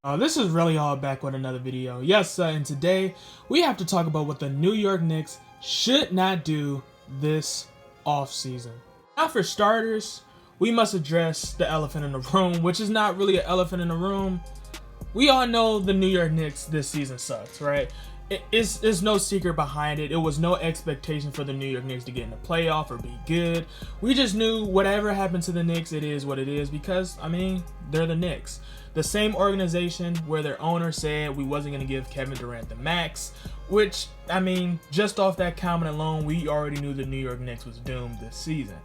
This is Relly all back with another video. Yes, and today we have to talk about what the New York Knicks should not do this offseason. Now, for starters, we must address the elephant in the room, which is not really an elephant in the room. We all know the New York Knicks this season sucks, right? It's no secret behind it. It was no expectation for the New York Knicks to get in the playoff or be good. We just knew whatever happened to the Knicks, it is what it is because, I mean, they're the Knicks. The same organization where their owner said we wasn't going to give Kevin Durant the max, which, I mean, just off that comment alone, we already knew the New York Knicks was doomed this season.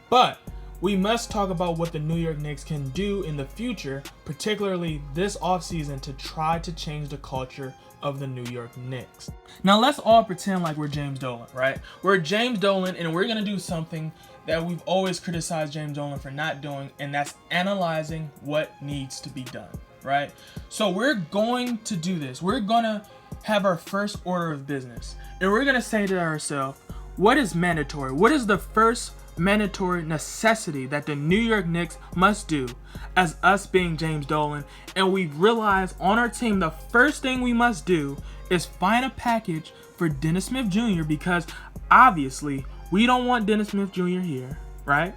But we must talk about what the New York Knicks can do in the future, particularly this offseason, to try to change the culture of the New York Knicks. Now let's all pretend like we're James Dolan, right? We're James Dolan and we're gonna do something that we've always criticized James Dolan for not doing, and that's analyzing what needs to be done, right? So we're going to do this. We're gonna have our first order of business, and we're gonna say to ourselves, what is mandatory? What is the first mandatory necessity that the New York Knicks must do as us being James Dolan? And we realize on our team the first thing we must do is find a package for Dennis Smith Jr. because obviously we don't want Dennis Smith Jr. here, right?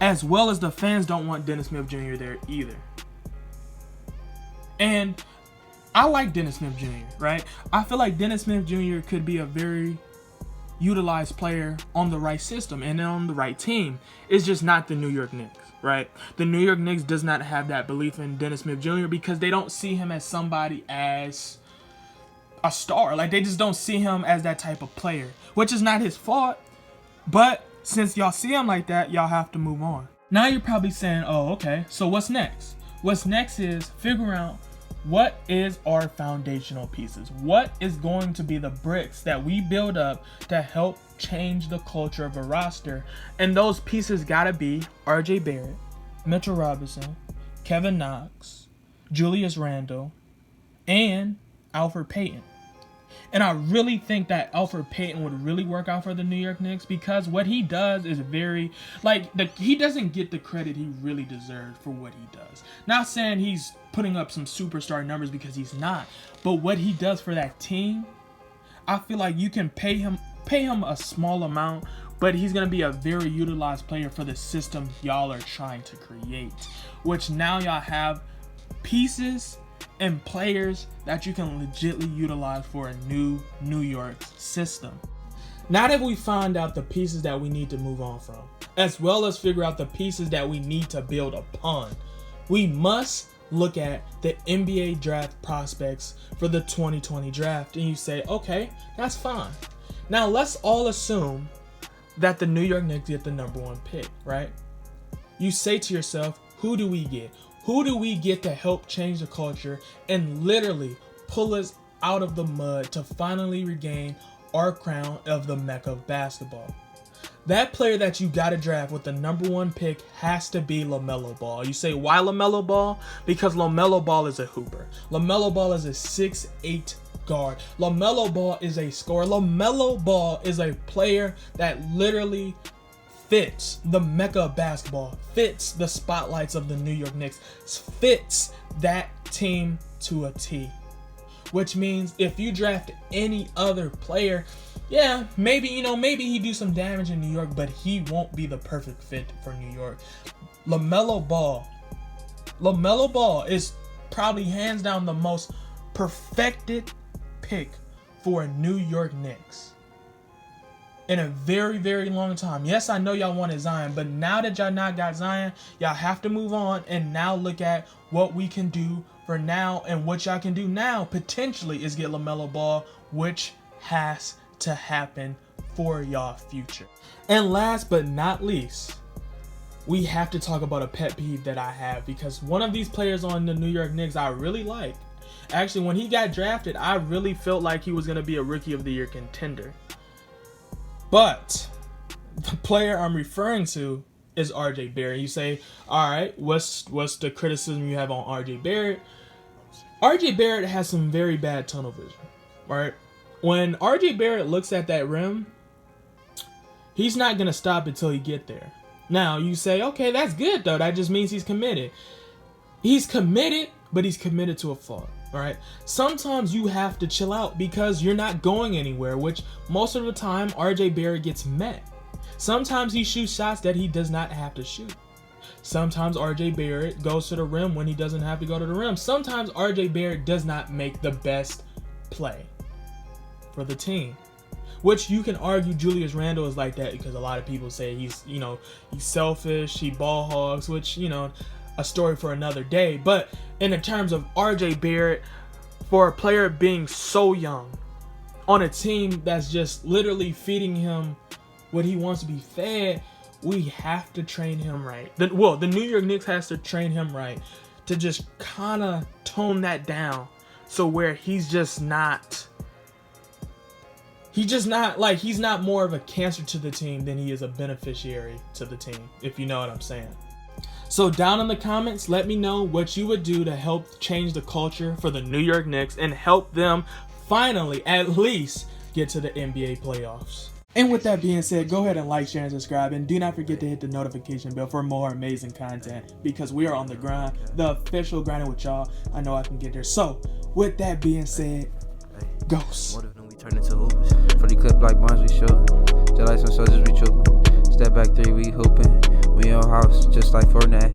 As well as the fans don't want Dennis Smith Jr. there either. And I like Dennis Smith Jr., right? I feel like Dennis Smith Jr. could be a very utilized player on the right system and on the right team. It's just not the New York Knicks, right? The New York Knicks does not have that belief in Dennis Smith Jr. because they don't see him as somebody as a star. Like, they just don't see him as that type of player, which is not his fault. But since y'all see him like that, y'all have to move on. Now you're probably saying, oh, okay, so what's next? What's next is figuring out what is our foundational pieces? What is going to be the bricks that we build up to help change the culture of a roster? And those pieces gotta be RJ Barrett, Mitchell Robinson, Kevin Knox, Julius Randle, and Alfred Payton. And I really think that Alfred Payton would really work out for the New York Knicks because what he does is very, he doesn't get the credit he really deserves for what he does. Not saying he's putting up some superstar numbers because he's not, but what he does for that team, I feel like you can pay him a small amount, but he's going to be a very utilized player for the system y'all are trying to create, which now y'all have pieces and players that you can legitimately utilize for a new New York system. Now that we found out the pieces that we need to move on from, as well as figure out the pieces that we need to build upon, we must look at the NBA draft prospects for the 2020 draft. And you say, okay, that's fine. Now let's all assume that the New York Knicks get the #1 pick, right? You say to yourself, who do we get? Who do we get to help change the culture and literally pull us out of the mud to finally regain our crown of the Mecca of basketball? That player that you got to draft with the #1 pick has to be LaMelo Ball. You say, why LaMelo Ball? Because LaMelo Ball is a hooper. LaMelo Ball is a 6'8" guard. LaMelo Ball is a scorer. LaMelo Ball is a player that literally fits the Mecca of basketball, fits the spotlights of the New York Knicks, fits that team to a T. Which means if you draft any other player, yeah, maybe he do some damage in New York, but he won't be the perfect fit for New York. LaMelo Ball is probably hands down the most perfected pick for a New York Knicks in a very, very long time. Yes, I know y'all wanted Zion, but now that y'all not got Zion, y'all have to move on and now look at what we can do for now, and what y'all can do now potentially is get LaMelo Ball, which has to happen for y'all future. And last but not least, we have to talk about a pet peeve that I have, because one of these players on the New York Knicks I really like. Actually, when he got drafted, I really felt like he was going to be a Rookie of the Year contender. But the player I'm referring to is RJ Barrett. You say, all right, what's the criticism you have on RJ Barrett? RJ Barrett has some very bad tunnel vision, right? When RJ Barrett looks at that rim, he's not going to stop until he get there. Now, you say, okay, that's good, though. That just means he's committed. He's committed, but he's committed to a fault. All right. Sometimes you have to chill out because you're not going anywhere, which most of the time RJ Barrett gets met. Sometimes he shoots shots that he does not have to shoot. Sometimes RJ Barrett goes to the rim when he doesn't have to go to the rim. Sometimes RJ Barrett does not make the best play for the team. Which you can argue Julius Randle is like that because a lot of people say he's selfish, he ball hogs, which, a story for another day. But in the terms of RJ Barrett, for a player being so young on a team that's just literally feeding him what he wants to be fed, we have to train him right. The New York Knicks has to train him right to just kind of tone that down, so where he's not more of a cancer to the team than he is a beneficiary to the team, if you know what I'm saying. So down in the comments, let me know what you would do to help change the culture for the New York Knicks and help them finally at least get to the NBA playoffs. And with that being said, go ahead and like, share, and subscribe. And do not forget to hit the notification bell for more amazing content, because we are on the grind, the official grinding with y'all. I know I can get there. So with that being said, Ghost. What if we turn into hoopers? For the clip like bonds we shooting. Just like some soldiers we trooping. Step back 3, we hooping. We in your house just like Fortnite.